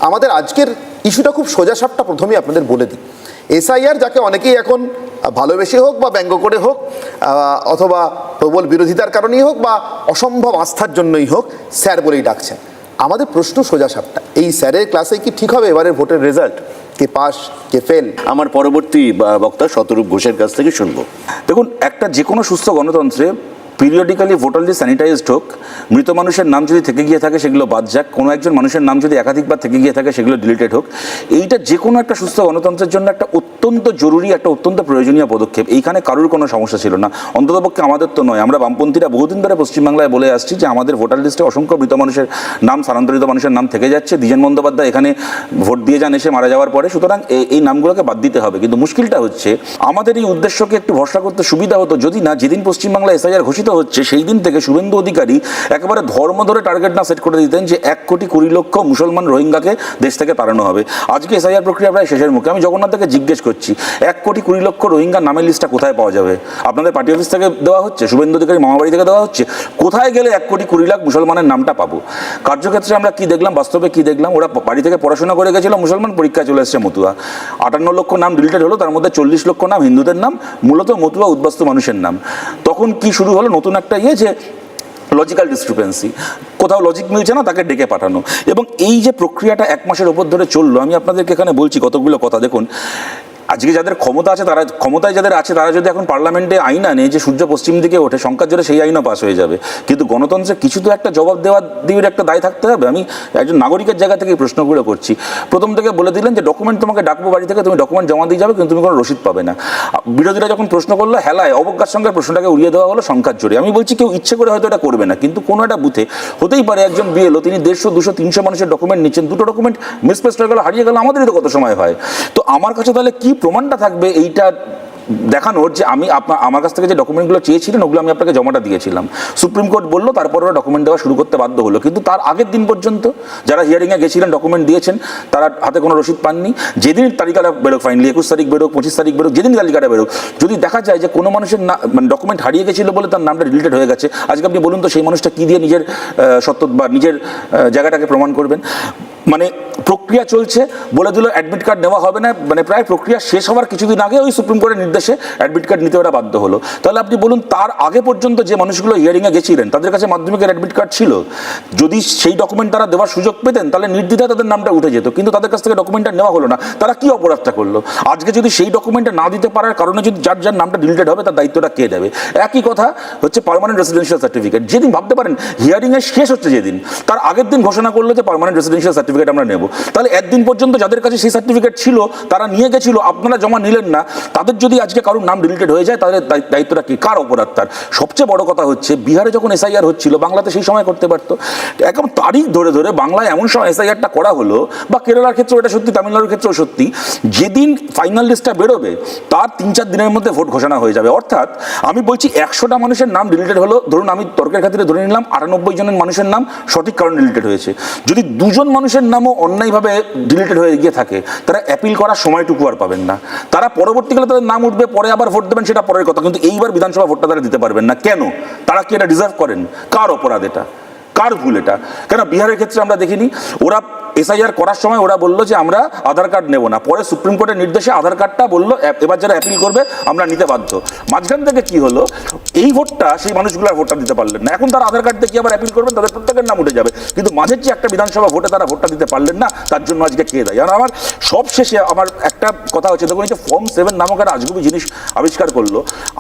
আমাদের আজকের ইস্যুটা খুব সোজাসাপটা প্রথমেই আপনাদের বলে দিই। এসআইআর যাকে অনেকেই এখন ভালোবেসে হোক বা ব্যঙ্গ করে হোক অথবা প্রবল বিরোধিতার কারণেই হোক বা অসম্ভব আস্থার জন্যই হোক স্যার বলেই ডাকছেন, আমাদের প্রশ্ন সোজাসাপটা, এই স্যারের ক্লাসে কি ঠিক হবে এবারের ভোটের রেজাল্ট? কে পাস কে ফেল? আমার পরবর্তী বক্তা শতরূপ ঘোষের কাছ থেকে শুনবো। দেখুন, একটা যে কোনো সুস্থ গণতন্ত্রে পিরিয়ডিক্যালি ভোটার লিস্ট স্যানিটাইজড হোক, মৃত মানুষের নাম যদি থেকে গিয়ে থাকে সেগুলো বাদ যাক, কোনো একজন মানুষের নাম যদি একাধিকবার থেকে গিয়ে থাকে সেগুলো ডিলিটেড হোক। এইটা যে কোনো একটা সুস্থ গণতন্ত্রের জন্য একটা অত্যন্ত জরুরি, একটা অত্যন্ত প্রয়োজনীয় পদক্ষেপ। এইখানে কারোর কোনো সমস্যা ছিল না, অন্ততপক্ষে আমাদের তো নয়। আমরা বামপন্থীরা বহুদিন ধরে পশ্চিমবাংলায় বলে আসছি যে আমাদের ভোটার লিস্টে অসংখ্য মৃত মানুষের নাম, স্থানান্তরিত মানুষের নাম থেকে যাচ্ছে। দ্বিজেন বন্দ্যোপাধ্যায় এখানে ভোট দিয়ে যান এসে মারা যাওয়ার পরে, সুতরাং এই নামগুলোকে বাদ দিতে হবে। কিন্তু মুশকিলটা হচ্ছে আমাদের এই উদ্দেশ্যকে একটু ভরসা করতে সুবিধা হতো যদি না যেদিন পশ্চিমবাংলা এসআইআর ঘোষিত হচ্ছে সেই দিন থেকে শুভেন্দু অধিকারী একেবারে ধর্ম ধরে টার্গেট না সেট করে দিতেন যে 1,20,00,000 মুসলমান রোহিঙ্গাকে দেশ থেকে তাড়ানো হবে। আজকে এসআইআর প্রক্রিয়া প্রায় শেষের মুখে। আমি জগন্নাথকে জিজ্ঞেস করছি, 1,20,00,000 রোহিঙ্গার নামের লিস্টটা কোথায় পাওয়া যাবে? আপনাদের পার্টি অফিস থেকে দেওয়া হচ্ছে? শুভেন্দু অধিকারী মামাবাড়ি থেকে দেওয়া হচ্ছে? কোথায় গেলে 1,20,00,000 মুসলমানের নামটা পাবো? কার্যক্ষেত্রে আমরা কি দেখলাম, বাস্তবে কি দেখলাম? ওরা বাড়ি থেকে পড়াশোনা করে গেছিল মুসলমান, পরীক্ষায় চলে এসছে মতুয়া। 58 লক্ষ নাম ডিলিটেড হলো, তার মধ্যে 40 লক্ষ নাম হিন্দুদের নাম, মূলত মতুয়া উদ্বাস্তু মানুষের নাম। তখন কি শুরু হলো? নতুন একটা যে লজিক্যাল ডিসক্রিপেন্সি, কোথাও লজিক মিলছে না, তাকে ডেকে পাঠানো। এবং এই যে প্রক্রিয়াটা 1 মাসের ওপর ধরে চললো, আমি আপনাদেরকে এখানে বলছি কতগুলো কথা। দেখুন, আজকে যাদের ক্ষমতা আছে, তারা ক্ষমতায় যাদের আছে, তারা যদি এখন পার্লামেন্টে আইন আনে যে সূর্য পশ্চিম দিকে ওঠে, সংখ্যার জোরে সেই আইনও পাস হয়ে যাবে। কিন্তু গণতন্ত্রে কিছু তো একটা জবাব দেওয়ার একটা দায় থাকতে হবে। আমি একজন নাগরিকের জায়গা থেকে প্রশ্নগুলো করছি। প্রথম থেকে বলে দিলেন যে ডকুমেন্ট তোমাকে ডাকবো বাড়ি থেকে, তুমি ডকুমেন্ট জমা দিয়ে যাবে, কিন্তু তুমি কোনো রসিদ পাবে না। বিরোধীরা যখন প্রশ্ন করলো, হেলায় অবজ্ঞার সঙ্গে প্রশ্নটাকে উড়িয়ে দেওয়া হলো সংখ্যার জোরে। আমি বলছি কেউ ইচ্ছে করে হয়তো এটা করবে না, কিন্তু কোনো একটা বুথে হতেই পারে একজন বিএলও, তিনি 150, 200, 300 মানুষের ডকুমেন্ট নিচ্ছেন, দুটো ডকুমেন্ট মিসপ্লেসড হয়ে গেল, হারিয়ে গেল, আমাদেরই তো কত সময় হয়। তো আমার কাছে তাহলে কি প্রমাণটা থাকবে এইটা দেখানোর যে আমি আমার কাছ থেকে যে ডকুমেন্টগুলো চেয়েছিলেন ওগুলো আমি আপনাকে জমাটা দিয়েছিলাম? সুপ্রিম কোর্ট বললো, তারপর ওরা ডকুমেন্ট দেওয়া শুরু করতে বাধ্য হলো। কিন্তু তার আগের দিন পর্যন্ত যারা হিয়ারিংয়ে গেছিলেন, ডকুমেন্ট দিয়েছেন, তারা হাতে কোনো রসিদ পাননি। যেদিন তালিকাটা বেরোক, ফাইনালি 21 তারিখ বেরোক, 25 তারিখ বেরোক, যেদিন তালিকাটা বেরোক, যদি দেখা যায় যে কোনো মানুষের মানে ডকুমেন্ট হারিয়ে গেছিল বলে তার নামটা ডিলিটেড হয়ে গেছে, আজকে আপনি বলুন তো সেই মানুষটা কী দিয়ে নিজের সত্য বা নিজের জায়গাটাকে প্রমাণ করবেন? মানে প্রক্রিয়া চলছে, বলে দিল অ্যাডমিট কার্ড নেওয়া হবে না, মানে প্রায় প্রক্রিয়া শেষ হওয়ার কিছুদিন আগে ওই সুপ্রিম কোর্টের নির্দেশে অ্যাডমিট কার্ড নিতে ওরা বাধ্য হলো। তাহলে আপনি বলুন, তার আগে পর্যন্ত যে মানুষগুলো হিয়ারিংয়ে গেছিলেন তাদের কাছে মাধ্যমিকের অ্যাডমিট কার্ড ছিল, যদি সেই ডকুমেন্ট তারা দেওয়ার সুযোগ পেতেন তাহলে নির্দ্বিধায় তাদের নামটা উঠে যেত। কিন্তু তাদের কাছ থেকে ডকুমেন্টটা নেওয়া হলো না। তারা কি অপরাধটা করলো? আজকে যদি সেই ডকুমেন্টটা না দিতে পারার কারণে যদি যার যার নামটা ডিলিটেড হবে, তার দায়িত্বটা কে দেবে? একই কথা হচ্ছে পার্মানেন্ট রেসিডেন্সিয়াল সার্টিফিকেট। যেদিন ভাবতে পারেন হিয়ারিংয়ে শেষ হচ্ছে, যেদিন তার আগের দিন ঘোষণা করলো যে পার্মানেন্ট রেসিডেন্সিয়াল সার্টিফিকেট আমরা নেব, তাহলে একদিন পর্যন্ত যাদের কাছে সেই সার্টিফিকেট ছিল, তারা নিয়ে গেছিল, আপনারা জমা নিলেন না, তাদের যদি আজকে কারোর নাম ডিলিটেড হয়ে যায় তাহলে দায়িত্বটা কি, কার অপরাধ তার? সবচেয়ে বড় কথা হচ্ছে বিহারে যখন এসআইআর হচ্ছিল, বাংলাতে সেই সময় করতে পারতো। একদম তারিখ ধরে ধরে বাংলায় এমন সময় এসআইআরটা করা হলো, বা কেরালার ক্ষেত্রেও এটা সত্যি, তামিলনাড়ুর ক্ষেত্রেও সত্যি, যেদিন ফাইনাল লিস্টটা বেরোবে তার 3-4 দিনের মধ্যে ভোট ঘোষণা হয়ে যাবে। অর্থাৎ আমি বলছি 100টা মানুষের নাম ডিলিটেড হলো, ধরুন আমি তর্কের খাতিরে ধরে নিলাম 98 জনের মানুষের নাম সঠিক কারণে ডিলিটেড হয়েছে। যদি 2 জন মানুষের নামও অন্যায়ভাবে ডিলিটেড হয়ে গিয়ে থাকে, তারা অ্যাপিল করার সময়টুকু আর পাবেন না। তারা পরবর্তীকালে তাদের নাম উঠবে, পরে আবার ভোট দেবেন, সেটা পরের কথা, কিন্তু এইবার বিধানসভা ভোটটা তারা দিতে পারবেন না। কেন? তারা কি এটা ডিজার্ভ করেন? কার অপরাধ এটা? কার ভুল এটা? কেন বিহারের ক্ষেত্রে আমরা দেখিনি, ওরা এসআইআর করার সময় ওরা বললো যে আমরা আধার কার্ড নেব না, পরে সুপ্রিম কোর্টের নির্দেশে আধার কার্ডটা বললো এবার যারা অ্যাপিল করবে আমরা নিতে বাধ্য। মাঝখান থেকে কি হলো, এই ভোটটা সেই মানুষগুলো আর ভোটটা দিতে পারলেন না। এখন তারা আধার কার্ড দিয়ে আবার অ্যাপিল করবেন, তাদের প্রত্যেকের নাম উঠে যাবে, কিন্তু মাঝের যে একটা বিধানসভা ভোটে তারা ভোটটা দিতে পারলেন না, তার জন্য আজকে কে দায়ী? আর আমার সব শেষে আমার একটা কথা হচ্ছে, দেখুন এই যে ফর্ম 7 নামক একটা আজগুবি জিনিস আবিষ্কার করলো,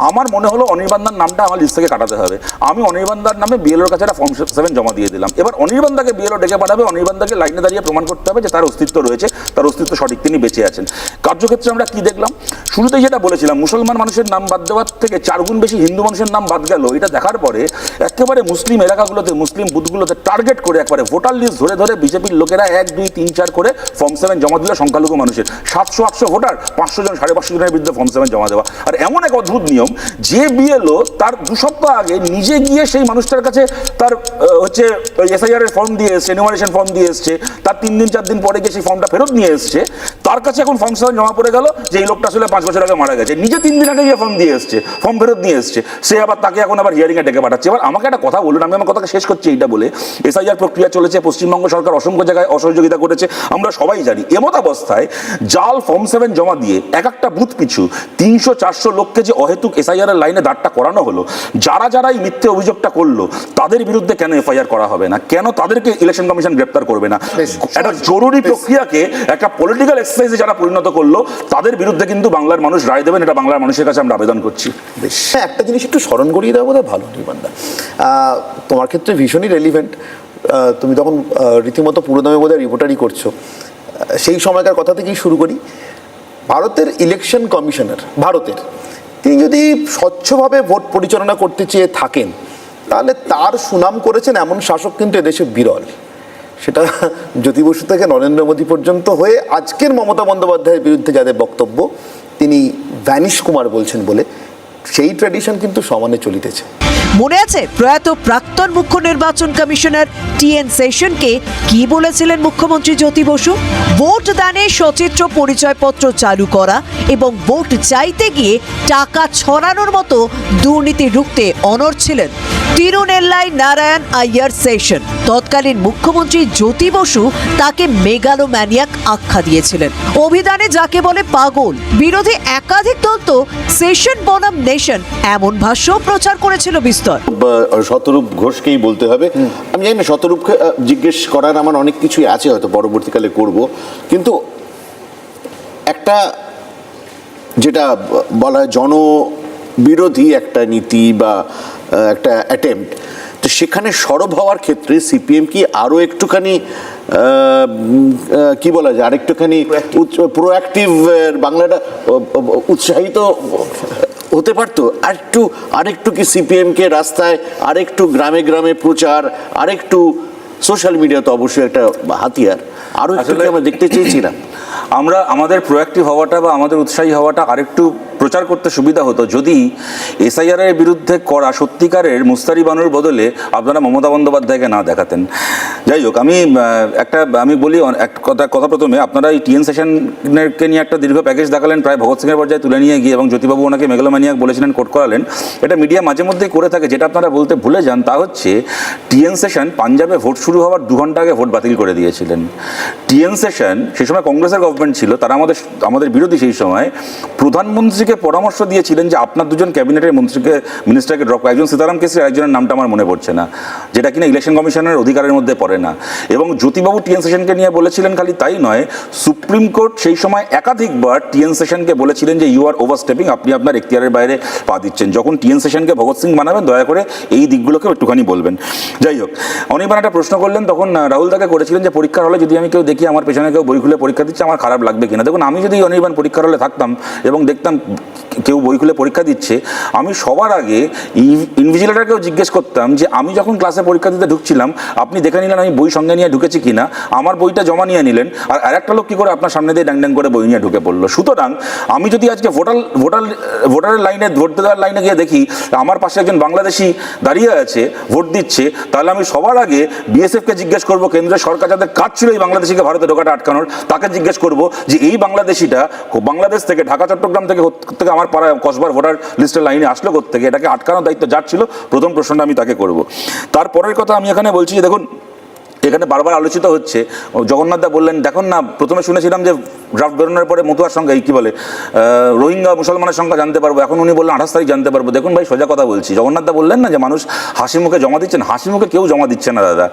আমার মনে হলো অনির্বাণদার নামটা আমার লিস্ট থেকে কাটাতে হবে। আমি অনির্বাণদার নামে বিএলওর কাছে একটা ফর্ম 7 জমা দিয়ে দিলাম। এবার অনির্বাণদাকে বিএলও ডেকে পাঠাবে, অনির্বাণদাকে লাইনে দাঁড়িয়ে প্রমাণ করতে হবে যে তার অস্তিত্ব রয়েছে, তার অস্তিত্ব সঠিক, তিনি বেঁচে আছেন। কার্যক্ষেত্রে আমরা কি দেখলাম? শুরুতেই যেটা বলেছিলাম, মুসলমান মানুষের নাম বাদ দেওয়ার থেকে 4 গুণ বেশি হিন্দু মানুষের নাম বাদ গেল। এটা দেখার পরে একেবারে মুসলিম এলাকাগুলোতে, মুসলিম বুথগুলোতে টার্গেট করে একবারে ভোটার লিস্ট ধরে ধরে বিজেপির লোকেরা 1, 2, 3, 4 করে ফর্ম 7 জমা দিল সংখ্যালঘু মানুষের। 700-800 ভোটার, 500 জন 550 জনের বিরুদ্ধে ফর্ম 7 জমা দেওয়া। আর এমন এক অদ্ভুত নিয়ম, যে বিএলও তার 2 সপ্তাহ আগে নিজে গিয়ে সেই মানুষটার কাছে তার হচ্ছে ওই এসআইআর এর ফর্ম দিয়ে এসছে, এনুমারেশন ফর্ম দিয়ে এসছে, তার 3 দিন 4 দিন পরে গিয়ে সেই ফর্মটা ফেরত নিয়ে এসছে, তার কাছে এখন ফর্ম জমা পড়ে গেল যে এই লোকটা আসলে 5 বছর আগে মারা গেছে, নিজে 3 দিন আগে গিয়ে ফর্ম দিয়ে এসছে, ফর্ম ফেরত নিয়ে এসছে, সে আবার তাকে এখন আবার হিয়ারিং এ ডেকে পাঠাচ্ছে। এবার আমাকে একটা কথা বলুন, আমি আমার কথাকে শেষ করছি এইটা বলে, এসআইআর প্রক্রিয়া চলেছে, পশ্চিমবঙ্গ সরকার অসংখ্য জায়গায় অসহযোগিতা করেছে, আমরা সবাই জানি। এমত অবস্থায় জাল ফর্ম 7 জমা দিয়ে এক একটা বুথ পিছু 300-400 লোককে যে অহেতুক এসআইআর এর লাইনে দাঁড়টা করানো হলো, যারা যারা এই মিথ্যে অভিযোগটা করলো তাদের বিরুদ্ধে কেন এফআইআর করা হবে না, কেন তাদেরকে ইলেকশন কমিশন গ্রেপ্তার করবে না? একটা জরুরি প্রক্রিয়াকে একটা পলিটিক্যাল এক্সারসাইজে যারা পরিণত করলো তাদের বিরুদ্ধে কিন্তু বাংলার মানুষ রায় দেবেন, এটা বাংলার মানুষের কাছে আমরা আবেদন করছি। একটা জিনিস একটু স্মরণ করিয়ে দেওয়া বোধহয় ভালো, নির্মাণদা তোমার ক্ষেত্রে ভীষণই রেলিভেন্ট। তুমি তখন রীতিমতো পুরোদমে বোধহয় রিপোর্টারি করছো, সেই সময়কার কথা থেকেই শুরু করি। ভারতের ইলেকশন কমিশনার, ভারতের, তিনি যদি স্বচ্ছভাবে ভোট পরিচালনা করতে চেয়ে থাকেন তাহলে তার সুনাম করেছেন এমন শাসক কিন্তু এদেশে বিরল। সেটা জ্যোতি বসু থেকে নরেন্দ্র মোদী পর্যন্ত হয়ে আজকের মমতা বন্দ্যোপাধ্যায়ের বিরুদ্ধে যাদের বক্তব্য তিনি ভ্যানিশ কুমার বলছেন বলে, সেই ট্র্যাডিশন কিন্তু সমানে চলিতেছে। মনে আছে প্রয়াত প্রাক্তন মুখ্য নির্বাচন কমিশনার টিএন সেশনকে কি বলেছিলেন মুখ্যমন্ত্রী জ্যোতি বসু? ভোট দানে সচিত্র পরিচয়পত্র চালু করা এবং ভোট চাইতে গিয়ে টাকা ছড়ানোর মতো দুর্নীতি রুখতে অনড় ছিলেন তিরুনেল্লাই নারায়ণ আইয়ার সেশন। তৎকালীন মুখ্যমন্ত্রী জ্যোতি বসু তাকে মেগালোম্যানিয়াক আখ্যা দিয়েছিলেন, অভিধানে যাকে বলে পাগল। বিরোধী একাধিক দল তো সেশন বনাম নেশন এমন ভাষ্য প্রচার করেছিল বিস্তর। শতরূপ ঘোষকেই বলতে হবে। আমি জানি না, শতরূপকে জিজ্ঞেস করার আমার অনেক কিছুই আছে, হয়তো পরবর্তীকালে করব, কিন্তু একটা যেটা বলা হয় জনবিরোধী একটা নীতি বা একটা অ্যাটেম্প্ট, তো সেখানে সরব হওয়ার ক্ষেত্রে সিপিএম কি আরও একটুখানি কি বলা যায়, আরেকটুখানি প্রোঅ্যাক্টিভ, বাংলাটা উৎসাহিত হতে পারতো? আরেকটু কি সিপিএমকে রাস্তায়, আরেকটু গ্রামে গ্রামে প্রচার, আরেকটু সোশ্যাল মিডিয়া তো অবশ্যই একটা হাতিয়ার, আরও একটু আমরা দেখতে চেয়েছিলাম। আমরা আমাদের প্রোঅ্যাক্টিভ হওয়াটা বা আমাদের উৎসাহী হওয়াটা আরেকটু প্রচার করতে সুবিধা হতো যদি এসআইআর এর বিরুদ্ধে করা সত্যিকারের মুস্তারি বানুর বদলে আপনারা মমতা বন্দ্যোপাধ্যায়কে না দেখাতেন। যাই হোক, আমি বলি এক কথা প্রথমে, আপনারা এই টিএন সেশনকে নিয়ে একটা দীর্ঘ প্যাকেজ দেখালেন, প্রায় ভগৎ সিংয়ের পর্যায়ে তুলে নিয়ে গিয়ে, এবং জ্যোতিবাবু ওনাকে মেগালোম্যানিয়াক বলেছিলেন, কোট করালেন। এটা মিডিয়া মাঝে মধ্যেই করে থাকে। যেটা আপনারা বলতে ভুলে যান তা হচ্ছে টিএন সেশন পাঞ্জাবে ভোট শুরু হওয়ার 2 ঘন্টা আগে ভোট বাতিল করে দিয়েছিলেন। টিএন সেশন সেই সময় কংগ্রেসের গভর্নমেন্ট ছিল, তারা আমাদের বিরোধী, সেই সময় প্রধানমন্ত্রীকে পরামর্শ দিয়েছিলেন যে আপনার 2জন ক্যাবিনেটের মিনিস্টারকে ড্রপ, একজন সীতারাম কেসরি, একজনের নামটা আমার মনে পড়ছে না, যেটা কিনা ইলেকশন কমিশনের অধিকারের মধ্যে পড়ে না। এবং জ্যোতিবাবু টিএন সেশনকে নিয়ে বলেছিলেন, খালি তাই নয়, সুপ্রিম কোর্ট সেই সময় একাধিকবার টিএন সেশনকে বলেছিলেন যে ইউ আর ওভারস্টেপিং, আপনি আপনার এখতিয়ারের বাইরে পা দিচ্ছেন। যখন টিএন সেশনকে ভগৎ সিং বানাবেন, দয়া করে এই দিকগুলোকে একটুখানি বলবেন। যাই হোক, অনেকবার একটা প্রশ্ন করলেন, তখন রাহুল তাকে করেছিলেন যে পরীক্ষার হলে যদি আমি কেউ দেখি আমার পেছনে কেউ বই খুলে পরীক্ষা দিচ্ছে, আমার খারাপ লাগবে কিনা। দেখুন, আমি যদি অনির্বাণ পরীক্ষার হলে থাকতাম এবং দেখতাম কেউ বই খুলে পরীক্ষা দিচ্ছে, আমি সবার আগে ইনভিজিলেটরকেও জিজ্ঞেস করতাম যে আমি যখন ক্লাসে পরীক্ষা দিতে ঢুকছিলাম, আপনি দেখে নিলেন আমি বই সঙ্গে নিয়ে ঢুকেছি কিনা, আমার বইটা জমা নিয়ে নিলেন, আর আরেকটা লোক কী করে আপনার সামনে দিয়ে ড্যাং ড্যাং করে বই নিয়ে ঢুকে পড়লো। সুতরাং আমি যদি আজকে ভোটারের লাইনে, ভোট দেওয়ার লাইনে গিয়ে দেখি আমার পাশে একজন বাংলাদেশি দাঁড়িয়ে আছে ভোট দিচ্ছে, তাহলে আমি সবার আগে বিএসএফকে জিজ্ঞেস করবো, কেন্দ্রের সরকার যাদের কাজ ছিল এই বাংলাদেশিকে ভারতে ঢোকাটা আটকানোর, তাকে জিজ্ঞেস করবো যে এই বাংলাদেশিটা বাংলাদেশ থেকে, ঢাকা চট্টগ্রাম থেকে আমার পাড়ায় কসবার ভোটার লিস্টের লাইনে আসলো কোত্থেকে, এটাকে আটকানোর দায়িত্ব যার ছিল, প্রথম প্রশ্নটা আমি তাকে করব। তারপরের কথা আমি এখানে বলছি যে দেখুন, এখানে বারবার আলোচিত হচ্ছে, জগন্নাথদা বললেন, দেখুন না, প্রথমে শুনেছিলাম যে ড্রাফট বেরোনোর পরে মতুয়ার সংখ্যা, কী বলে, রোহিঙ্গা মুসলমানের সংখ্যা জানতে পারবো, এখন উনি বললেন 28 তারিখ জানতে পারবো। দেখুন ভাই, সোজা কথা বলছি, জগন্নাথদা বললেন না যে মানুষ হাসি মুখে জমা দিচ্ছেন, হাসি মুখে কেউ জমা দিচ্ছে না দাদা,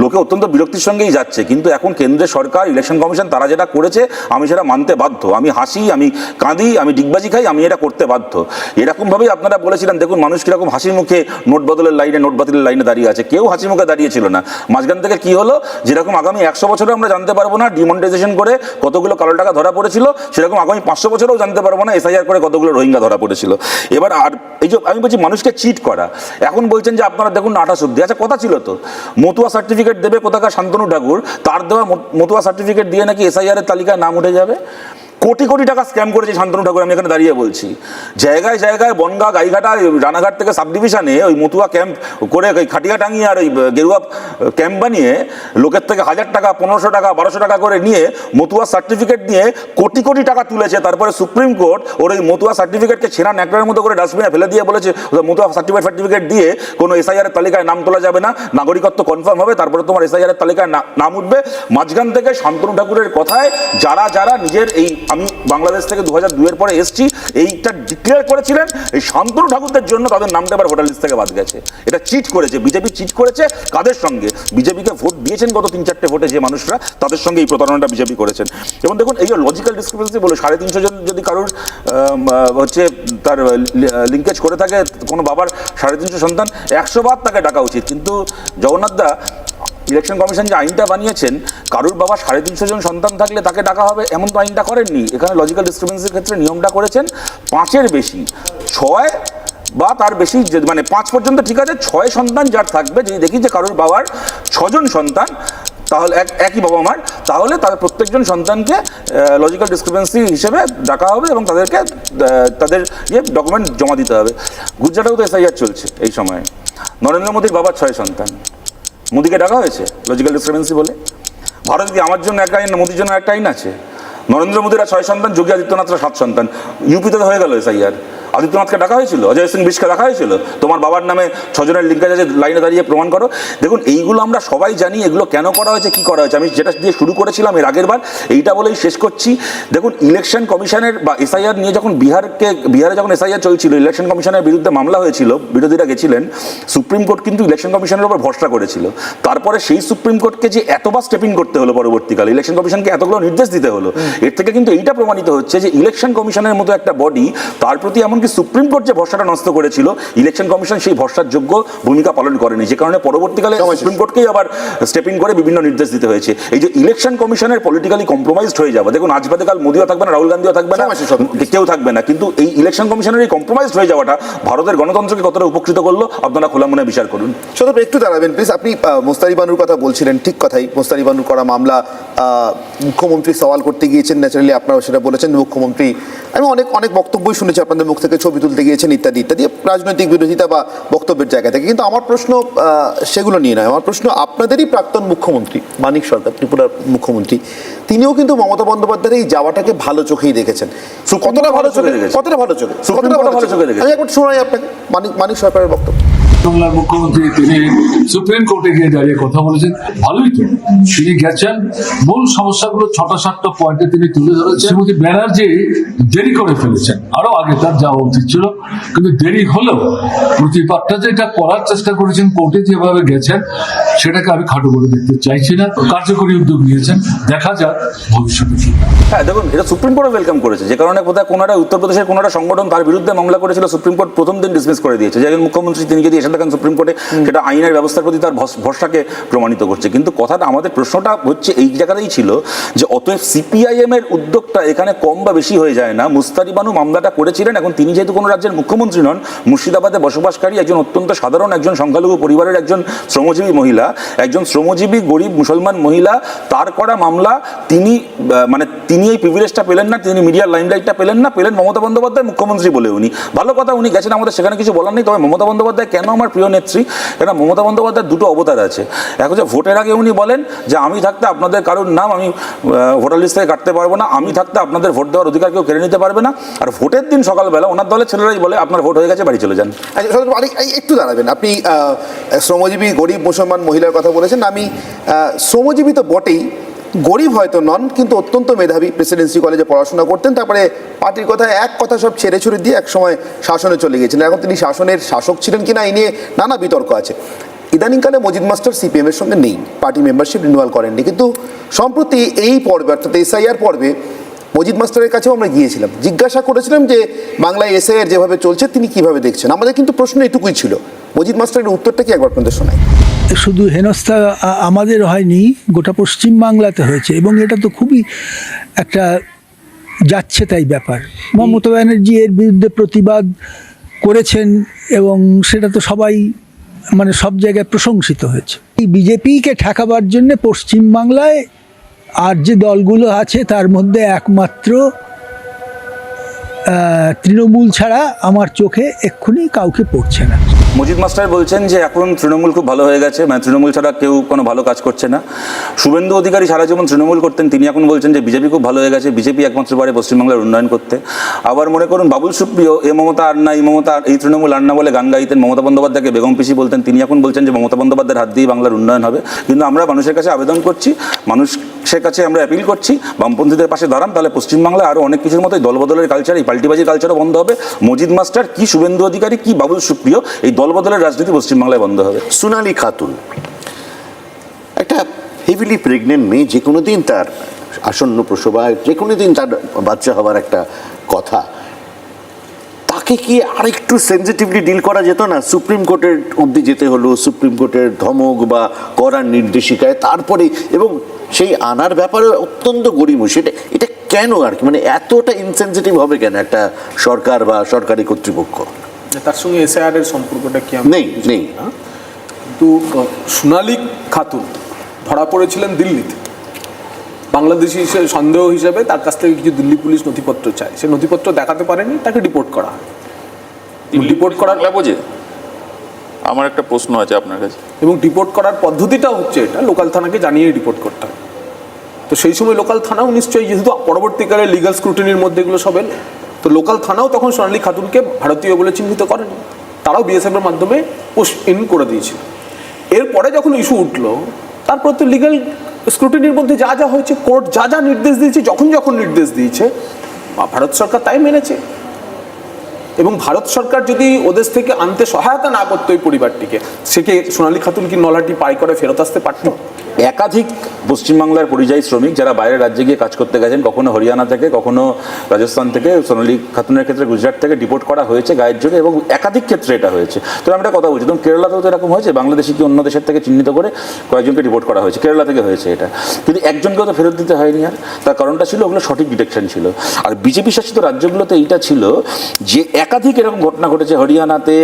লোকে অত্যন্ত বিরক্তির সঙ্গেই যাচ্ছে। কিন্তু এখন কেন্দ্রের সরকার, ইলেকশন কমিশন, তারা যেটা করেছে আমি সেটা মানতে বাধ্য। আমি হাসি, আমি কাঁদি, আমি ডিগবাজি খাই, আমি এটা করতে বাধ্য। এরকমভাবেই আপনারা বলেছিলেন, দেখুন মানুষ কীরকম হাসি মুখে নোট বদলের লাইনে, নোট বাতিলের লাইনে দাঁড়িয়ে আছে, কেউ হাসি মুখে দাঁড়িয়েছিল না। মাঝখান থেকে কী হলো, যেরকম আগামী 100 বছরে আমরা জানতে পারবো না ডিমনিটাইজেশন করে কতগুলো কালো টাকা ধরা পড়েছিল, সেরকম আগামী 500 বছরেও জানতে পারবো না এসআইআর করে কতগুলো রোহিঙ্গা ধরা পড়েছিল। এবার আর এই যে আমি বলছি মানুষকে চিট করা, এখন বলছেন যে আপনারা দেখুন 28 অব্দি, আচ্ছা কথা ছিল তো মতুয়া সার্টিফিকেট দেবে কোথাকার শান্তনু ঠাকুর, তার দেওয়া মতুয়া সার্টিফিকেট দিয়ে নাকি এসআইআর এর তালিকায় নাম উঠে যাবে। কোটি কোটি টাকা স্ক্যাম করেছে শান্তনু ঠাকুর, আমি এখানে দাঁড়িয়ে বলছি। জায়গায় জায়গায় বনগা, গাইঘাটা, রানাঘাট থেকে সাব ডিভিশনে ওই মতুয়া ক্যাম্প করে, ওই খাটিয়া টাঙিয়ে আর ওই গেরুয়া ক্যাম্প বানিয়ে লোকের থেকে 1000 টাকা, 1500 টাকা, 1200 টাকা করে নিয়ে মতুয়া সার্টিফিকেট নিয়ে কোটি কোটি টাকা তুলেছে। তারপরে সুপ্রিম কোর্ট ওর ওই মতুয়া সার্টিফিকেটকে ছেঁড়া ন্যাকড়ার মতো করে ডাস্টবিনে ফেলে দিয়ে বলেছে মতুয়া সার্টিফিকেট দিয়ে কোনো এসআইআর এর তালিকায় নাম তোলা যাবে না, নাগরিকত্ব কনফার্ম হবে, তারপরে তোমার এসআইআর এর তালিকায় নাম উঠবে। মাঝখান থেকে শান্তনু ঠাকুরের কথায় যারা যারা নিজের এই, আমি বাংলাদেশ থেকে 2002 এর পরে এসছি, এইটা ডিক্লেয়ার করেছিলেন, এই শান্তনু ঠাকুরদের জন্য তাদের নামটা এবার ভোটার লিস্ট থেকে বাদ গেছে। এটা চিট করেছে বিজেপি, চিট করেছে কাদের সঙ্গে? বিজেপিকে ভোট দিয়েছেন গত 3-4টে ভোটে যে মানুষরা, তাদের সঙ্গে এই প্রতারণাটা বিজেপি করেছেন। এবং দেখুন এই যে লজিক্যাল ডিসক্রিপেন্সি বলে 350 জন যদি কারোর হচ্ছে তার লিঙ্কেজ করে থাকে, কোনো বাবার 350 সন্তান, 100 বার তাকে ডাকা উচিত। কিন্তু জগন্নাথ দা, ইলেকশন কমিশন যে আইনটা বানিয়েছেন, কারুর বাবা 350 জন সন্তান থাকলে তাকে ডাকা হবে এমন তো আইনটা করেননি। এখানে লজিক্যাল ডিসক্রিপেন্সির ক্ষেত্রে নিয়মটা করেছেন 5-এর বেশি, 6 বা তার বেশি, মানে 5 পর্যন্ত ঠিক আছে, 6 সন্তান যার থাকবে, যদি দেখি যে কারোর বাবার 6 জন সন্তান, তাহলে একই বাবা মার, তাহলে তাদের প্রত্যেকজন সন্তানকে লজিক্যাল ডিসক্রিপেন্সি হিসেবে ডাকা হবে এবং তাদেরকে তাদের ডকুমেন্ট জমা দিতে হবে। গুজরাটেও তো এসআইআর চলছে এই সময়ে। নরেন্দ্র মোদীর বাবার 6 সন্তান, মোদীকে ডাকা হয়েছে লজিক্যাল ডিসক্রিপেন্সি বলে? ভারত কি আমার জন্য একটা আইন না মোদীর জন্য একটা আইন আছে? নরেন্দ্র মোদীরা 6 সন্তান, যোগী আদিত্যনাথরা 7 সন্তান। ইউপিতে তো হয়ে গেল এসআইআর, আদিত্যনাথকে ডাকা হয়েছিল, অজয় সিং বিশকে ডাকা হয়েছিল, তোমার বাবার নামে 6 জনের লিঙ্কেজ আছে, লাইনে দাঁড়িয়ে প্রমাণ করো। দেখুন এইগুলো আমরা সবাই জানি, এগুলো কেন করা হয়েছে, কি করা হয়েছে। আমি যেটা দিয়ে শুরু করেছিলাম এর আগের বার, এইটা বলেই শেষ করছি। দেখুন ইলেকশন কমিশনের বা এসআইআর নিয়ে যখন বিহারে যখন এসআইআর চলছিল, ইলেকশন কমিশনের বিরুদ্ধে মামলা হয়েছিল, বিরোধীরা গেছিলেন, সুপ্রিম কোর্ট কিন্তু ইলেকশন কমিশনের উপর ভরসা করেছিল। তারপরে সেই সুপ্রিম কোর্টকে যে এতবার স্টেপিং করতে হলো পরবর্তীকালে, ইলেকশন কমিশনকে এতগুলো নির্দেশ দিতে হলো, এর থেকে কিন্তু এইটা প্রমাণিত হচ্ছে যে ইলেকশন কমিশনের মতো একটা বডি, তার প্রতি এমনকি সুপ্রিম কোর্ট যে ভরসাটা নষ্ট করেছিল, ইলেকশন কমিশন সেই ভরসার যোগ্য ভূমিকা পালন করেনি, যে কারণে পরবর্তীকালে সুপ্রিম কোর্টকেই আবার স্টেপিং করে বিভিন্ন নির্দেশ দিতে হয়েছে। এই যে ইলেকশন কমিশনের পলিটিক্যালি কম্প্রোমাইজড হয়ে যাওয়া, দেখুন আজ বাদে কাল মোদিও থাকবে না, রাহুল গান্ধীও থাকবে না, কেউ থাকবে না, কিন্তু এই ইলেকশন কমিশনের এই কম্প্রোমাইজড হয়ে যাওয়াটা ভারতের গণতন্ত্রকে কতটা উপকৃত করলো আপনারা খোলা মনে বিচার করুন। সদর একটু দাঁড়াবেন প্লিজ। আপনি মোস্তারিবানুর কথা বলছিলেন, ঠিক কথাই, মোস্তারিবানুর করা মামলা মুখ্যমন্ত্রী সওয়াল করতে গিয়েছেন, ন্যাচারালি আপনারা সেটা বলেছেন। মুখ্যমন্ত্রী, আমি অনেক বক্তব্যই শুনেছি আপনাদের মুখ থেকে, ছবি তুলতে গিয়েছেন ইত্যাদি ইত্যাদি, রাজনৈতিক বিরোধিতা বা বক্তব্যের জায়গা থেকে। কিন্তু আমার প্রশ্ন সেগুলো নিয়ে নয়, আমার প্রশ্ন আপনাদেরই প্রাক্তন মুখ্যমন্ত্রী মানিক সরকার, ত্রিপুরার মুখ্যমন্ত্রী, তিনিও কিন্তু মমতা বন্দ্যোপাধ্যায়ের এই যাওয়াটাকে ভালো চোখেই দেখেছেন। কতটা ভালো চোখে দেখেছেন? আমি একবার শোনাই আপনাকে মানিক সরকারের বক্তব্য। বাংলার মুখ্যমন্ত্রী তিনি সুপ্রিম কোর্টে গিয়ে দাঁড়িয়ে কথা বলেছেন, ভালোই তো, তিনি গেছেন, মূল সমস্যাগুলো 6-7টা পয়েন্টে তিনি তুলে ধরেছেন। শ্রীমতী ব্যানার্জি দেরি করে ফেলেছেন, আরো আগে তার যাওয়া উচিত ছিল, কিন্তু দেরি হলেও প্রতিবাদটা যেটা করার চেষ্টা করেছেন, কোর্টে যেভাবে গেছেন, সেটাকে আমি খাটো করে দেখতে চাইছি না। কার্যকরী উদ্যোগ নিয়েছেন, দেখা যাক ভবিষ্যতে কি। হ্যাঁ দেখুন, এটা সুপ্রিম কোর্ট ওয়েলকাম করেছে, যে কারণে কোথায় কোনো একটা উত্তরপ্রদেশের কোনো একটা সংগঠন তার বিরুদ্ধে মামলা করেছিল, সুপ্রিম কোর্ট প্রথম দিন ডিসমিস করে দিয়েছে। যে একজন মুখ্যমন্ত্রী তিনি যদি এসে থাকেন সুপ্রিম কোর্টে, সেটা আইনের ব্যবস্থার প্রতি তার ভরসাকে প্রমাণিত করছে। কিন্তু কথাটা, আমাদের প্রশ্নটা হচ্ছে এই জায়গাতেই ছিল যে অতএব সিপিআইএম এর উদ্যোগটা এখানে কম বা বেশি হয়ে যায় না। মুস্তারিবানু মামলাটা করেছিলেন, এখন তিনি যেহেতু কোনো রাজ্যের মুখ্যমন্ত্রী নন, মুর্শিদাবাদে বসবাসকারী একজন অত্যন্ত সাধারণ একজন সংখ্যালঘু পরিবারের একজন শ্রমজীবী মহিলা, একজন শ্রমজীবী গরিব মুসলমান মহিলা, তার করা মামলা, তিনি এই প্রিভিলেজটা পেলেন না, তিনি মিডিয়ার লাইমলাইটটা পেলেন না, পেলেন মমতা বন্দ্যোপাধ্যায় মুখ্যমন্ত্রী বলে। উনি ভালো কথা, উনি গেছেন, আমাদের সেখানে কিছু বলার নেই। তবে মমতা বন্দ্যোপাধ্যায় কেন আমার প্রিয় নেত্রী, কেন মমতা বন্দ্যোপাধ্যায়ের দুটো অবতার আছে। এক হচ্ছে ভোটের আগে উনি বলেন যে আমি থাকতে আপনাদের কারোর নাম আমি ভোটার লিস্ট থেকে কাটতে পারবো না, আমি থাকতে আপনাদের ভোট দেওয়ার অধিকার কেউ কেড়ে নিতে পারবে না। আর ভোটের দিন সকালবেলা ওনার দলের ছেলেরাই বলে আপনার ভোট হয়ে গেছে, বাড়ি চলে যান। একটু দাঁড়াবেন, আপনি শ্রমজীবী গরিব মুসলমান মহিলার কথা বলেছেন। আমি শ্রমজীবী তো বটেই, গরিব হয়তো নন, কিন্তু অত্যন্ত মেধাবী, প্রেসিডেন্সি কলেজে পড়াশোনা করতেন, তারপরে পার্টির কথা এক কথা সব ছেড়ে ছুড়ে দিয়ে একসময় শাসনে চলে গেছিলেন। এখন তিনি শাসনের শাসক ছিলেন কিনা এই নিয়ে নানা বিতর্ক আছে। ইদানিংকালে মজিদ মাস্টার সিপিএম এর সঙ্গে নেই, পার্টি মেম্বারশিপ রিনিউয়াল করেননি, কিন্তু সম্প্রতি এই পর্বে অর্থাৎ এসআইআর পর্বে মজিদ মাস্টারের কাছেও আমরা গিয়েছিলাম, জিজ্ঞাসা করেছিলাম যে বাংলায় এসআইআর যেভাবে চলছে তিনি কিভাবে দেখছেন। আমাদের কিন্তু প্রশ্ন এটুকুই ছিল, মজিদ মাস্টারের উত্তরটা কি একবার আপনাদের শোনাই। শুধু হেনস্থা আমাদের হয়নি, গোটা পশ্চিম বাংলাতে হয়েছে, এবং এটা তো খুবই একটা যাচ্ছে তাই ব্যাপার। মমতা ব্যানার্জি এর বিরুদ্ধে প্রতিবাদ করেছেন এবং সেটা তো সবাই সব জায়গায় প্রশংসিত হয়েছে। এই বিজেপিকে ঠেকাবার জন্য পশ্চিমবাংলায় আর যে দলগুলো আছে তার মধ্যে একমাত্র তৃণমূল ছাড়া আমার চোখে এক্ষুনি কাউকে পড়ছে না। মজিদ মাস্টার বলছেন যে এখন তৃণমূল খুব ভালো হয়ে গেছে, মানে তৃণমূল ছাড়া কেউ কোনো ভালো কাজ করছে না। শুভেন্দু অধিকারী সারা জীবন তৃণমূল করতেন, তিনি এখন বলছেন যে বিজেপি খুব ভালো হয়ে গেছে, বিজেপি একমাত্র পারে পশ্চিমবাংলার উন্নয়ন করতে। আবার মনে করুন বাবুল সুপ্রিয় এ মমতা আর না, এই মমতা এই তৃণমূল আর না বলে গান গাইতেন, মমতা বন্দ্যোপাধ্যায়কে বেগম পিসি বলতেন, তিনি এখন বলছেন যে মমতা বন্দ্যোপাধ্যায়ের হাত দিয়ে বাংলার উন্নয়ন হবে। কিন্তু আমরা মানুষের কাছে আবেদন করছি, মানুষের কাছে আমরা অ্যাপিল করছি, বামপন্থীদের পাশে দাঁড়ান, তাহলে পশ্চিমবাংলায় আরও অনেক কিছুর মতো দলবদলের কালচার, এই পাল্টিবাজি কালচারও বন্ধ হবে। মজিদ মাস্টার কি শুভেন্দু অধিকারী কি বাবুল সুপ্রিয়, এই দলবদলের রাজনীতি পশ্চিমবাংলায় বন্ধ হবে। সোনালী খাতুন একটা হেভিলি প্রেগনেন্ট মেয়ে, যে কোনো দিন তার আসন্ন প্রসব, যে কোনো দিন তার বাচ্চা হওয়ার একটা কথা, তাকে কি আরেকটু সেন্সিটিভলি ডিল করা যেত না? সুপ্রিম কোর্টের অবধি যেতে হলো, সুপ্রিম কোর্টের ধমক বা করার নির্দেশিকায়, তারপরে এবং সেই আনার ব্যাপারে অত্যন্ত গরিমও, এটা কেন আর কি, মানে এতটা ইনসেনসিটিভ হবে কেন একটা সরকার বা সরকারি কর্তৃপক্ষ? তার সঙ্গে এসআইআর এর সম্পর্কটা কি নেই। কিন্তু সোনালী খাতুন ধরা পড়েছিলেন দিল্লিতে বাংলাদেশি সন্দেহ হিসেবে, তার কাছ থেকে কিছু দিল্লি পুলিশ নথিপত্র চায়, সে নথিপত্র দেখাতে পারেনি, তাকে ডিপোর্ট করা হয়। ডিপোর্ট করার বোঝে, আমার একটা প্রশ্ন আছে আপনার কাছে। এবং ডিপোর্ট করার পদ্ধতিটাও হচ্ছে এটা, লোকাল থানাকে জানিয়ে ডিপোর্ট করতে হয়। তো সেই সময় লোকাল থানাও নিশ্চয়ই, যেহেতু পরবর্তীকালে লিগাল স্ক্রুটিনির মধ্যে এগুলো সব এলো, তো লোকাল থানাও তখন সোনালী খাতুনকে ভারতীয় বলে চিহ্নিত করেনি, তারাও বিএসএফ এর মাধ্যমে পুশ ইন করে দিয়েছিল। এরপরে যখন ইস্যু উঠলো, তারপর তো লিগাল স্ক্রুটিনির মধ্যে যা যা হয়েছে, কোর্ট যা যা নির্দেশ দিয়েছে, যখন নির্দেশ দিয়েছে, ভারত সরকার তাই মেনেছে। এবং ভারত সরকার যদি ওদের থেকে আনতে সহায়তা না করতো এই পরিবারটিকে, সে কি সোনালী খাতুন কি নলাটি পাই করে ফেরত আসতে পারতো? একাধিক পশ্চিমবাংলার পরিযায়ী শ্রমিক যারা বাইরের রাজ্যে গিয়ে কাজ করতে গেছেন, কখনো হরিয়ানা থেকে, কখনো রাজস্থান থেকে, সোনালী খাতুনের ক্ষেত্রে গুজরাট থেকে ডিপোর্ট করা হয়েছে গায়ের জোরে, এবং একাধিক ক্ষেত্রে এটা হয়েছে। তো আমি একটা কথা বলছি, তখন কেরালাতেও তো এরকম হয়েছে, বাংলাদেশি কি অন্য দেশের থেকে চিহ্নিত করে কয়েকজনকে ডিপোর্ট করা হয়েছে, কেরালা থেকে হয়েছে এটা, কিন্তু একজনকেও তো ফেরত দিতে হয়নি। আর তার কারণটা ছিল ওগুলো সঠিক ডিটেকশন ছিল। আর বিজেপি শাসিত রাজ্যগুলোতে এইটা ছিল যে একাধিক এরকম ঘটনা ঘটেছে, হরিয়ানাতে,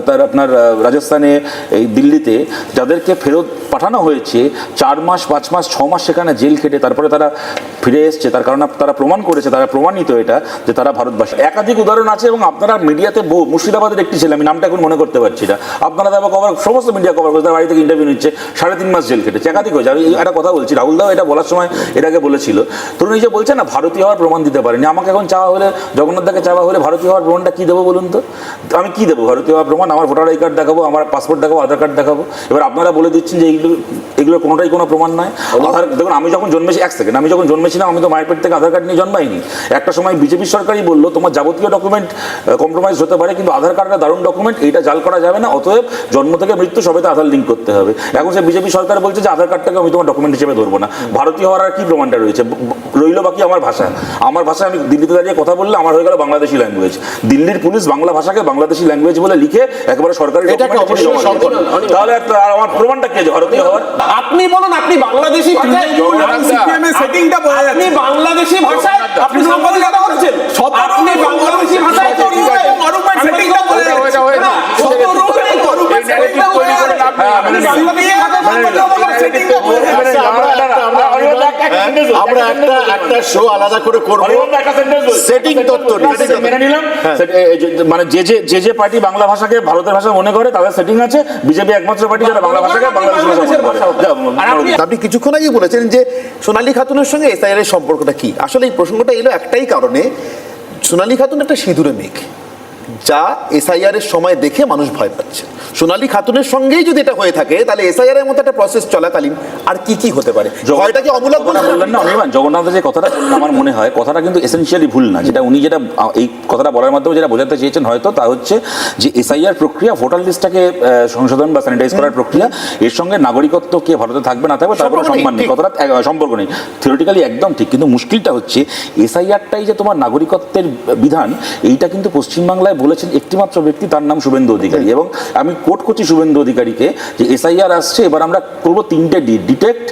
তার আপনার রাজস্থানে, এই দিল্লিতে, যাদেরকে ফেরত পাঠানো হয়েছে 4 মাস 5 মাস 6 মাস সেখানে জেল খেটে তারপরে তারা ফিরে এসছে, তার কারণ তারা প্রমাণ করেছে, তারা প্রমাণিত এটা যে তারা ভারতবাসী। একাধিক উদাহরণ আছে, এবং আপনারা মিডিয়াতে মুর্শিদাবাদের একটি ছেলে, আমি নামটা এখন মনে করতে পারছি না, আপনারা তারপর কভার, সমস্ত মিডিয়া কভার করছে, তার বাড়ি থেকে ইন্টারভিউ নিচ্ছে, 3.5 মাস জেল খেটেছে, একাধিক হয়েছে। আমি একটা কথা বলছি, রাহুল দাও এটা বলার সময় এটাকে বলেছিল, তরুণ এই যে বলছে না ভারতীয় হওয়ার প্রমাণ দিতে পারেনি, আমাকে এখন চাওয়া হলে, জগন্নাথ দাকে চাওয়া হলে ভারতীয় হওয়ার প্রমাণটা কী দেবো বলুন তো? আমি কী দেবো ভারতীয় হওয়ার প্রমাণ? আমার ভোটার আই কার্ড দেখাবো, আমার পাসপোর্ট দেখাবো, আধার কার্ড দেখাবো। এবার আপনারা বলে দিচ্ছেন যে এগুলো কোনোটাই কোনো প্রমাণ নয়। আধার, দেখুন আমি যখন জন্মেছি, এক সেকেন্ড, আমি যখন জন্মেছিলাম আমি তো মায়ের পেট থেকে আধার কার্ড নিয়ে জন্মাইনি। একটা সময় বিজেপি সরকারই বললো তোমার যাবতীয় ডকুমেন্ট কম্প্রোমাইজ হতে পারে, কিন্তু আধার কার্ডটা দারুণ ডকুমেন্ট, এইটা জাল করা যাবে না, অতএব জন্ম থেকে মৃত্যু সবেতে আধার লিঙ্ক করতে হবে। এখন সে বিজেপি সরকার বলছে যে আধার কার্ডটাকে আমি তোমার ডকুমেন্ট হিসেবে ধরবো না। ভারতীয় হওয়ার আর কি প্রমাণটা রয়েছে? রইল বাকি আমার ভাষা। আমার ভাষায় আমি দিল্লিতে দাঁড়িয়ে কথা বললে আমার হয়ে গেল বাংলাদেশি ল্যাঙ্গুয়েজ। দিল্লির পুলিশ বাংলা ভাষাকে বাংলাদেশি ল্যাঙ্গুয়েজ বলে লিখে একেবারে সরকারি, তাহলে আমার প্রমাণটা কি আছে ভারতীয় হওয়ার? আপনি বলুন, আপনি বাংলাদেশি ভাষায় সেটিংটা বোঝা যাচ্ছে, আপনি বাংলাদেশি ভাষায় আপনি সাংবাদিকতা করছেন, আপনি বাংলাদেশি ভাষায় অরূপের সেটিংটা বোঝা যাচ্ছে, আমরা একটা শো আলাদা করে করব, সেটিং তত্ত্ব মেনে নিলাম। মানে যে পার্টি বাংলা ভাষাকে ভারতের ভাষা মনে করে তাদের সেটিং আছে, বিজেপি একমাত্র পার্টি যারা বাংলা ভাষাকে বাংলাদেশের ভাষা মনে করে। আপনি কিছুক্ষণ আগে বলেছেন যে সোনালী খাতুনের সঙ্গে এসআইআর এর সম্পর্কটা কি? আসলে এই প্রসঙ্গটা এলো একটাই কারণে, সোনালী খাতুন একটা সিঁদুরে মেঘ, যা এসআইআর এর সময় দেখে মানুষ ভয় পাচ্ছে। সোনালী খাতুনের সঙ্গেই যদি এটা হয়ে থাকে, তাহলে এসআইআর এর মতো একটা প্রসেস চলাকালীন আর কি হতে পারে? ভয়টা কি অমূলক বললেন না অনির্বাণ? জগন্নাথ যে কথাটা আমার মনে হয় কথাটা কিন্তু এসেনশিয়ালি ভুল না, যেটা উনি যেটা এই কথাটা বলার মাধ্যমে যেটা বোঝাতে চেয়েছেন হয়তো তা হচ্ছে যে এসআইআর প্রক্রিয়া, ভোটার লিস্টটাকে সংশোধন বা স্যানিটাইজ করার প্রক্রিয়া, এর সঙ্গে নাগরিকত্ব কে ভারতে থাকবে না থাকবে তার কোনো সম্মান নেই, কথাটা সম্পর্ক নেই। থিওরিটিক্যালি একদম ঠিক, কিন্তু মুশকিলটা হচ্ছে এসআইআরটাই যে তোমার নাগরিকত্বের বিধান, এইটা কিন্তু পশ্চিমবাংলায় বন্দ্যোপাধ্যায় বলেছেন একটিমাত্র ব্যক্তি, তার নাম শুভেন্দু অধিকারী, এবং আমি কোট করছি শুভেন্দু অধিকারীকে যে এসআইআর আসছে, এবার আমরা করবো 3টে ডিটেক্ট,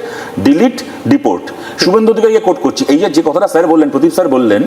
ডিলিট, ডিপোর্ট। শুভেন্দু অধিকারীকে কোট করছি। এই যে কথাটা স্যার বললেন, প্রদীপ স্যার বললেন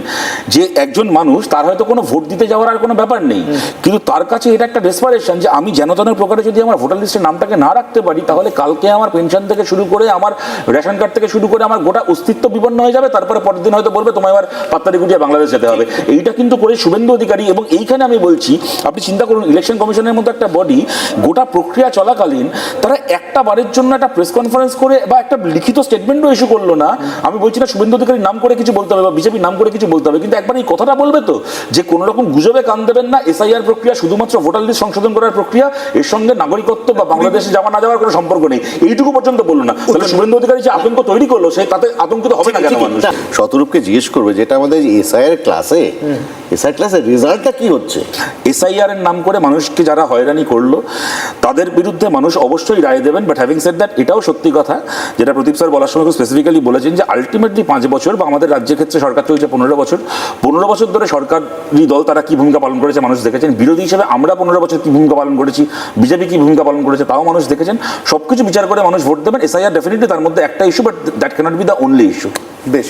যে একজন মানুষ, তার হয়তো কোনো ভোট দিতে যাওয়ার আর কোনো ব্যাপার নেই, কিন্তু তার কাছে এটা একটা ডেসপারেশন যে আমি যেনতেন প্রকারে যদি আমার ভোটার লিস্টের নামটাকে না রাখতে পারি, তাহলে কালকে আমার পেনশন থেকে শুরু করে আমার রেশন কার্ড থেকে শুরু করে আমার গোটা অস্তিত্ব বিপন্ন হয়ে যাবে। তারপরে পরের দিন হয়তো বলবে তোমায় আবার পাত্তারি গুটিয়ে বাংলাদেশ যেতে হবে। এইটা কিন্তু করে শুভেন্দু অধিকারী। এবং এইখানে আমি বলছি, আপনি চিন্তা করুন, ইলেকশন কমিশনের মতো একটা বডি গোটা প্রক্রিয়া চলাকালীন তারা একটা বারের জন্য একটা প্রেস কনফারেন্স করে বা একটা লিখিত স্টেটমেন্টও ইস্যু করলো না। আমি বলছি না শুভেন্দু অধিকারীর নাম করে কিছু বলতে হবে বা বিজেপির নাম করে কিছু বলতে হবে, কিন্তু একবার এই কথাটা বলবে তো যে কোনো রকম গুজবে কান দেবেন না, এসআইআর প্রক্রিয়া শুধুমাত্র ভোটার লিস্ট সংশোধন করার প্রক্রিয়া, এর সঙ্গে নাগরিকত্ব বা বাংলাদেশে যাওয়া না যাওয়ার কোনো সম্পর্ক নেই, এইটুকু পর্যন্ত বললো না। তাহলে শুভেন্দু অধিকারী যে আতঙ্ক তৈরি করলো, সে তাতে আতঙ্কিত হবে না কেন মানুষ? শতরূপকে জিজ্ঞেস করবে, যেটা আমাদের এসআইআর ক্লাসের রেজাল্টটা কি হচ্ছে? এসআইআর এর নাম করে মানুষকে যারা হয়রানি করলো তাদের বিরুদ্ধে মানুষ অবশ্যই রায় দেবেন। বাট হ্যাভিং সেড দ্যাট, এটাও সত্যি কথা যেটা প্রদীপ স্যার বলার সময় খুব স্পেসিফিক্যালি বলেছেন যে আলটিমেটলি 5 বছর, বা আমাদের রাজ্যের ক্ষেত্রে সরকার চলছে 15 বছর, 15 বছর ধরে সরকারি দল তারা কি ভূমিকা পালন করেছে মানুষ দেখেছেন। বিরোধী হিসেবে আমরা 15 বছর কি ভূমিকা পালন করেছি, বিজেপি কি ভূমিকা পালন করেছে তাও মানুষ দেখেছেন। সবকিছু বিচার করে মানুষ ভোট দেবেন। এসআইআর ডেফিনেটলি তার মধ্যে একটা issue, but that cannot be the only issue. বেশ।